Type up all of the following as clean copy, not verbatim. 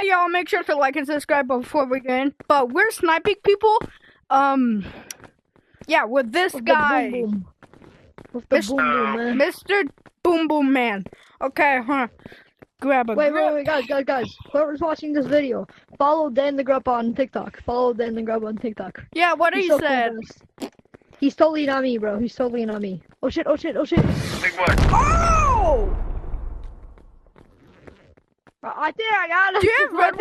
y'all, make sure to like and subscribe before we get in. But we're sniping people. Yeah, with this guy. Boom, boom. With the boom boom man. Mr. Boom Boom Man. Okay, grab a Wait, guys. Whoever's watching this video, follow Dan the Grub on TikTok. Yeah, what he so said. Cool, he's totally not me, bro. He's totally not me. Oh shit. Think what? Oh! I think I got him. Jim, red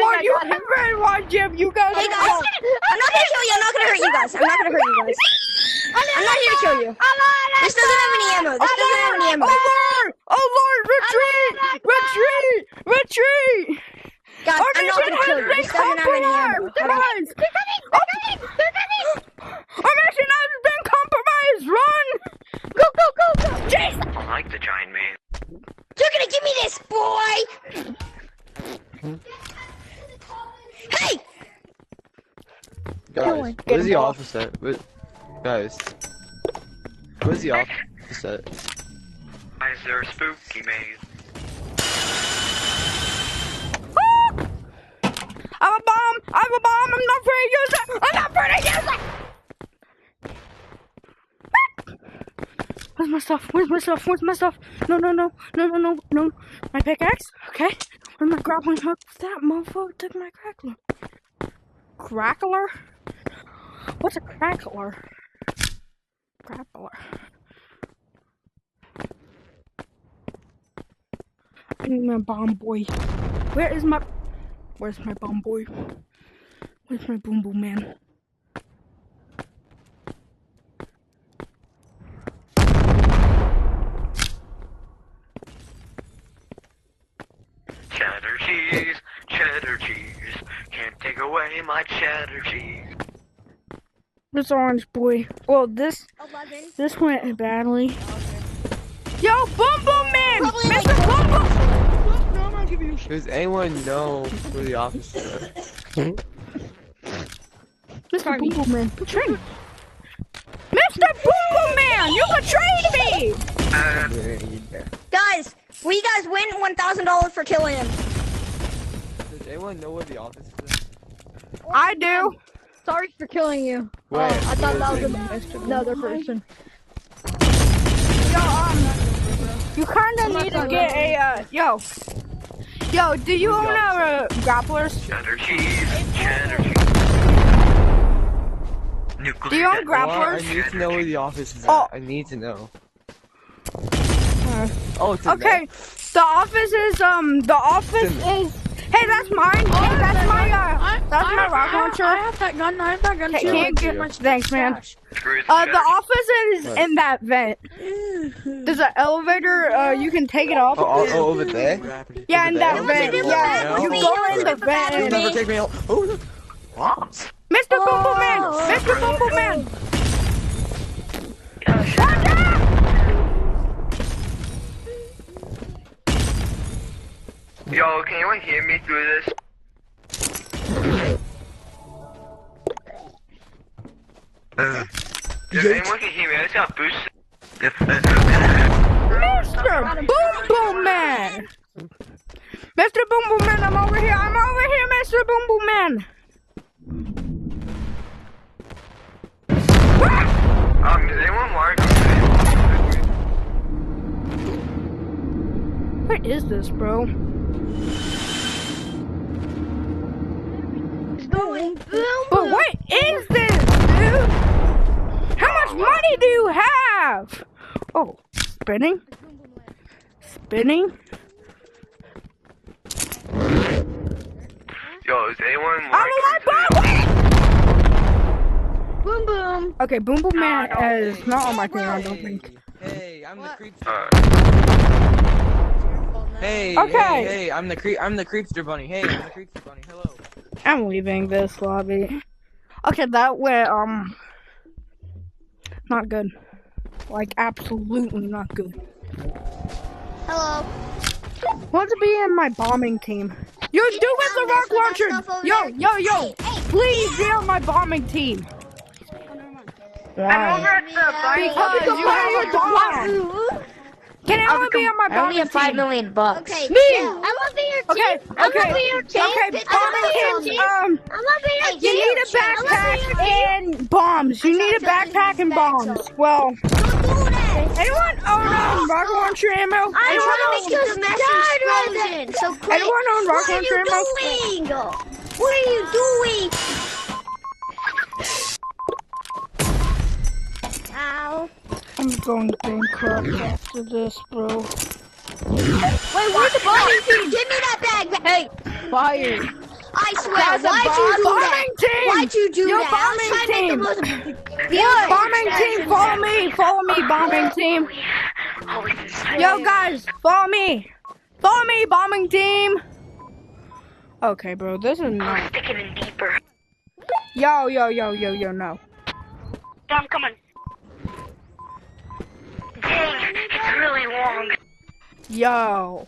one, Jim. You guys. Hey guys, I'm not gonna kill you. I'm not gonna hurt you guys. I'm not here to kill you. This doesn't have any ammo. Oh Lord, retreat! Guys, I'm not gonna kill you. This doesn't have any ammo. They're coming! Our mission has been compromised! Run! Go! Jeez! I like the giant man. You're gonna give me this, boy! Hey! Guys, where's the office at? Guys, where's the office at? Why is there a spooky maze? I have a bomb! I'm not afraid to use it! Where's my stuff? No. My pickaxe? Okay. Where's my grappling hook? That motherfucker took my crackler. Crackler? What's a crackler? I need my bomb boy. Where's my bomb boy? Where's my boom boom man? Cheddar cheese, can't take away my cheddar cheese. This orange boy. Well, this 11. went badly. Yo, boom boom man! Mr. Boom Boom! Does anyone know where the office is at? Mr. Boom Boom Man, betray me. Mr. Boom Boom Man, you betrayed me! Guys, will you guys win $1,000 for killing him? Does anyone know where the office is at? I do. Sorry for killing you. Wait, I thought that was another person. You kinda need to get a, Yo, do you own grapplers? Cheddar cheese. Nuclear Do you own grapplers? I need to know where the office is at. Oh. I need to know. It's okay. The office is, hey, that's mine. Hey, that's my rocket launcher. I have that gun. Can't get much. Thanks, man. The office is in that vent. There's an elevator. You can take it off. Oh, over there? Yeah, in that vent. do with Yeah, that? you go in the vent. Never take me out. Oh, Mr. Boom Boom Man! Mr. Boom Boom Man! Yo, can anyone hear me through this? If anyone can hear me, I just got boosted. Mr. Boom Boom Man! Mr. Boom Boom Man, I'm over here, Mr. Boom Boom Man! Is anyone marked? What is this, bro? But what is this, dude? How much money do you have? Oh, spinning? Yo, is anyone I'm marked? Boom boom. Okay, Boom Boom Man is not on my thing, I don't think. hey, I'm the creepster. Okay. Hey, I'm the creepster bunny. Hey, I'm the creepster bunny. Hello. I'm leaving this lobby. Okay, that went, not good. Like, absolutely not good. Hello. Want to be in my bombing team. You do with the rock launcher! Yo! Please be on my bombing team! Why? I'm over at the bunny. Because you have a bomb! Can anyone be on my I only bombing have 5 team? million bucks. Okay. Me! I'm gonna be your team. Okay, I'm okay, gonna be your team. okay, I'm gonna be your bombing team. team, I'm gonna be your team. you need a backpack and bombs. You need a backpack and bombs. Well, anyone own rocket launcher ammo? I'm trying to make this message frozen. So quit. Anyone own rocket What are launcher you ammo? doing? What are you doing? Ow. I'm going bankrupt after this, bro. Wait, where's the bombing team? Give me that bag. Hey, Fire. I swear, That's a why'd you do that? bombing team. Why'd you do Yo, that? I was trying to make the most Bombing team, follow me, bombing team. Yo, guys, follow me, bombing team. Okay, bro, this is not. Sticking in deeper. Yo, no. I'm coming. Dang, it's really long. Yo.